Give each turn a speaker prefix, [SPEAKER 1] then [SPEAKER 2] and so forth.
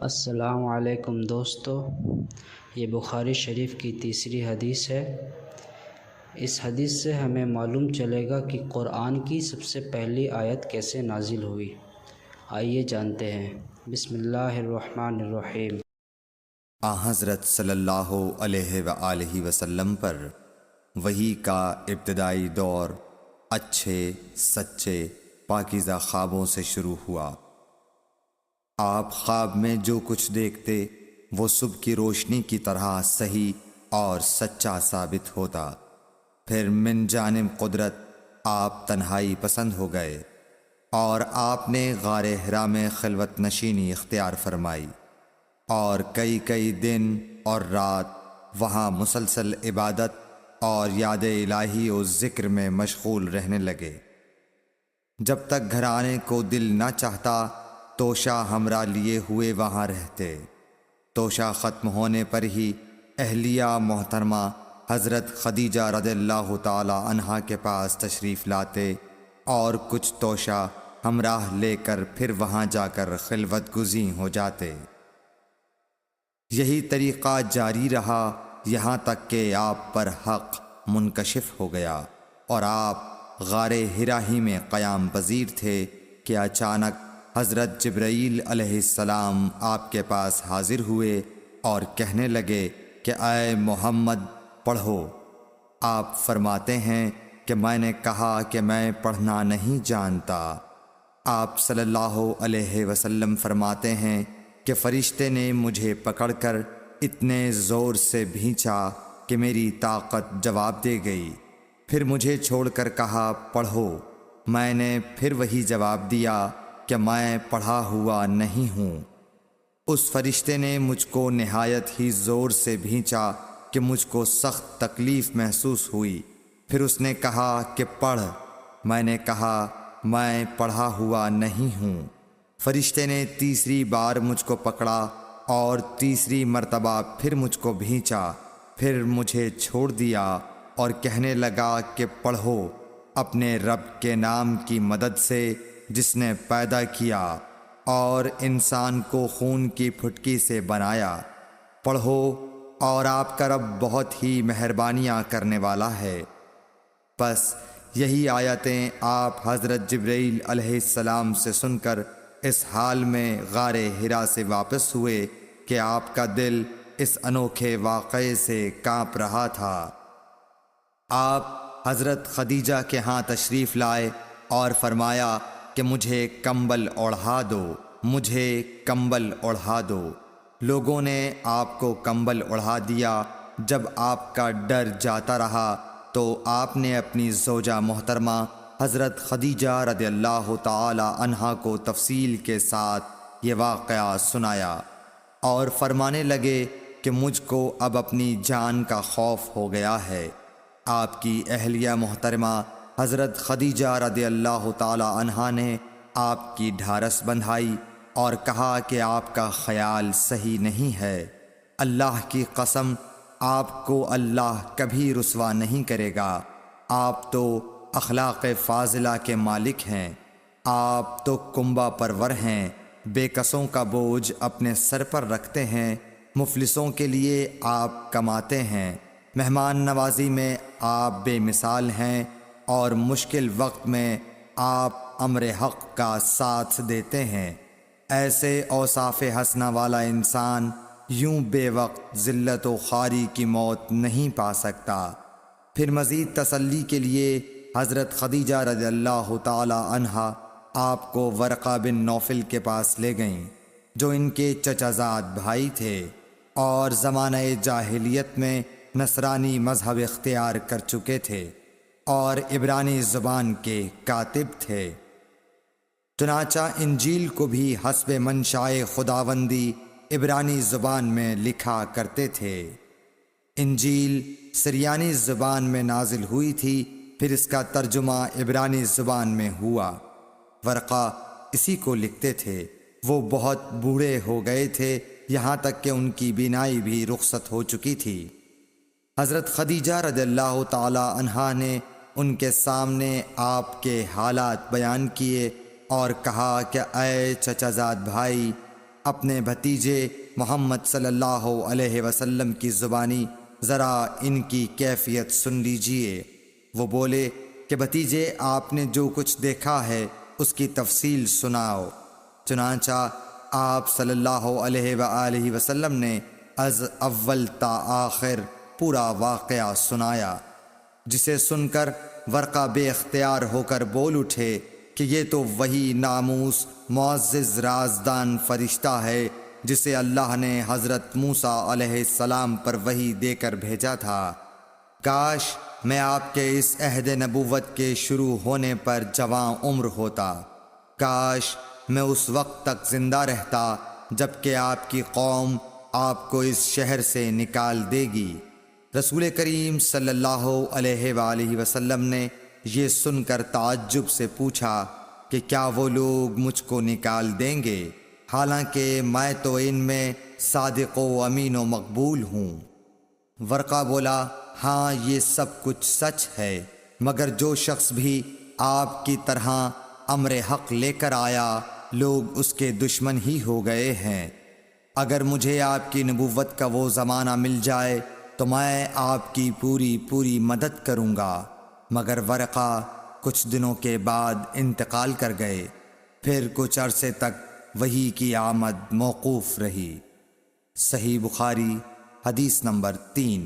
[SPEAKER 1] السلام علیکم دوستو، یہ بخاری شریف کی تیسری حدیث ہے۔ اس حدیث سے ہمیں معلوم چلے گا کہ قرآن کی سب سے پہلی آیت کیسے نازل ہوئی۔ آئیے جانتے ہیں۔ بسم اللہ الرحمن الرحیم۔
[SPEAKER 2] حضرت صلی اللہ علیہ وآلہ وسلم پر وحی کا ابتدائی دور اچھے سچے پاکیزہ خوابوں سے شروع ہوا۔ آپ خواب میں جو کچھ دیکھتے وہ صبح کی روشنی کی طرح صحیح اور سچا ثابت ہوتا۔ پھر من جانب قدرت آپ تنہائی پسند ہو گئے اور آپ نے غار حرا میں خلوت نشینی اختیار فرمائی اور کئی دن اور رات وہاں مسلسل عبادت اور یاد الہی و ذکر میں مشغول رہنے لگے۔ جب تک گھر آنے کو دل نہ چاہتا توشہ ہمراہ لیے ہوئے وہاں رہتے۔ توشہ ختم ہونے پر ہی اہلیہ محترمہ حضرت خدیجہ رضی اللہ تعالی عنہا کے پاس تشریف لاتے اور کچھ توشہ ہمراہ لے کر پھر وہاں جا کر خلوت گزین ہو جاتے۔ یہی طریقہ جاری رہا یہاں تک کہ آپ پر حق منکشف ہو گیا اور آپ غار حرا ہی میں قیام پذیر تھے کہ اچانک حضرت جبرائیل علیہ السلام آپ کے پاس حاضر ہوئے اور کہنے لگے کہ اے محمد پڑھو۔ آپ فرماتے ہیں کہ میں نے کہا کہ میں پڑھنا نہیں جانتا۔ آپ صلی اللہ علیہ وسلم فرماتے ہیں کہ فرشتے نے مجھے پکڑ کر اتنے زور سے بھینچا کہ میری طاقت جواب دے گئی۔ پھر مجھے چھوڑ کر کہا پڑھو۔ میں نے پھر وہی جواب دیا کہ میں پڑھا ہوا نہیں ہوں۔ اس فرشتے نے مجھ کو نہایت ہی زور سے بھینچا کہ مجھ کو سخت تکلیف محسوس ہوئی۔ پھر اس نے کہا کہ پڑھ۔ میں نے کہا میں پڑھا ہوا نہیں ہوں۔ فرشتے نے تیسری بار مجھ کو پکڑا اور تیسری مرتبہ پھر مجھ کو بھینچا۔ پھر مجھے چھوڑ دیا اور کہنے لگا کہ پڑھو اپنے رب کے نام کی مدد سے جس نے پیدا کیا اور انسان کو خون کی پھٹکی سے بنایا۔ پڑھو اور آپ کا رب بہت ہی مہربانیاں کرنے والا ہے۔ پس یہی آیتیں آپ حضرت جبرائیل علیہ السلام سے سن کر اس حال میں غار حرا سے واپس ہوئے کہ آپ کا دل اس انوکھے واقعے سے کانپ رہا تھا۔ آپ حضرت خدیجہ کے ہاں تشریف لائے اور فرمایا کہ مجھے کمبل اوڑھا دو، مجھے کمبل اوڑھا دو۔ لوگوں نے آپ کو کمبل اوڑھا دیا۔ جب آپ کا ڈر جاتا رہا تو آپ نے اپنی زوجہ محترمہ حضرت خدیجہ رضی اللہ تعالی عنہا کو تفصیل کے ساتھ یہ واقعہ سنایا اور فرمانے لگے کہ مجھ کو اب اپنی جان کا خوف ہو گیا ہے۔ آپ کی اہلیہ محترمہ حضرت خدیجہ رضی اللہ تعالی عنہا نے آپ کی ڈھارس بندھائی اور کہا کہ آپ کا خیال صحیح نہیں ہے۔ اللہ کی قسم آپ کو اللہ کبھی رسوا نہیں کرے گا۔ آپ تو اخلاق فاضلہ کے مالک ہیں۔ آپ تو کنبہ پرور ہیں، بے کسوں کا بوجھ اپنے سر پر رکھتے ہیں، مفلسوں کے لیے آپ کماتے ہیں، مہمان نوازی میں آپ بے مثال ہیں اور مشکل وقت میں آپ امر حق کا ساتھ دیتے ہیں۔ ایسے اوصاف حسنہ والا انسان یوں بے وقت ذلت و خواری کی موت نہیں پا سکتا۔ پھر مزید تسلی کے لیے حضرت خدیجہ رضی اللہ تعالی عنہا آپ کو ورقہ بن نوفل کے پاس لے گئیں جو ان کے چچا زاد بھائی تھے اور زمانہ جاہلیت میں نصرانی مذہب اختیار کر چکے تھے اور عبرانی زبان کے کاتب تھے۔ چنانچہ انجیل کو بھی حسب منشائے خداوندی عبرانی زبان میں لکھا کرتے تھے۔ انجیل سریانی زبان میں نازل ہوئی تھی، پھر اس کا ترجمہ عبرانی زبان میں ہوا۔ ورقہ اسی کو لکھتے تھے۔ وہ بہت بوڑھے ہو گئے تھے، یہاں تک کہ ان کی بینائی بھی رخصت ہو چکی تھی۔ حضرت خدیجہ رضی اللہ تعالی عنہا نے ان کے سامنے آپ کے حالات بیان کیے اور کہا کہ اے چچا زاد بھائی، اپنے بھتیجے محمد صلی اللہ علیہ وسلم کی زبانی ذرا ان کی کیفیت سن لیجئے۔ وہ بولے کہ بھتیجے، آپ نے جو کچھ دیکھا ہے اس کی تفصیل سناؤ۔ چنانچہ آپ صلی اللہ علیہ وآلہ وسلم نے از اول تا آخر پورا واقعہ سنایا، جسے سن کر ورقہ بے اختیار ہو کر بول اٹھے کہ یہ تو وہی ناموس معزز رازدان فرشتہ ہے جسے اللہ نے حضرت موسیٰ علیہ السلام پر وحی دے کر بھیجا تھا۔ کاش میں آپ کے اس عہد نبوت کے شروع ہونے پر جوان عمر ہوتا، کاش میں اس وقت تک زندہ رہتا جب کہ آپ کی قوم آپ کو اس شہر سے نکال دے گی۔ رسول کریم صلی اللہ علیہ وآلہ وسلم نے یہ سن کر تعجب سے پوچھا کہ کیا وہ لوگ مجھ کو نکال دیں گے، حالانکہ میں تو ان میں صادق و امین و مقبول ہوں؟ ورقہ بولا، ہاں یہ سب کچھ سچ ہے، مگر جو شخص بھی آپ کی طرح امر حق لے کر آیا لوگ اس کے دشمن ہی ہو گئے ہیں۔ اگر مجھے آپ کی نبوت کا وہ زمانہ مل جائے تو میں آپ کی پوری مدد کروں گا، مگر ورقہ کچھ دنوں کے بعد انتقال کر گئے، پھر کچھ عرصے تک وحی کی آمد موقوف رہی۔ صحیح بخاری حدیث نمبر 3۔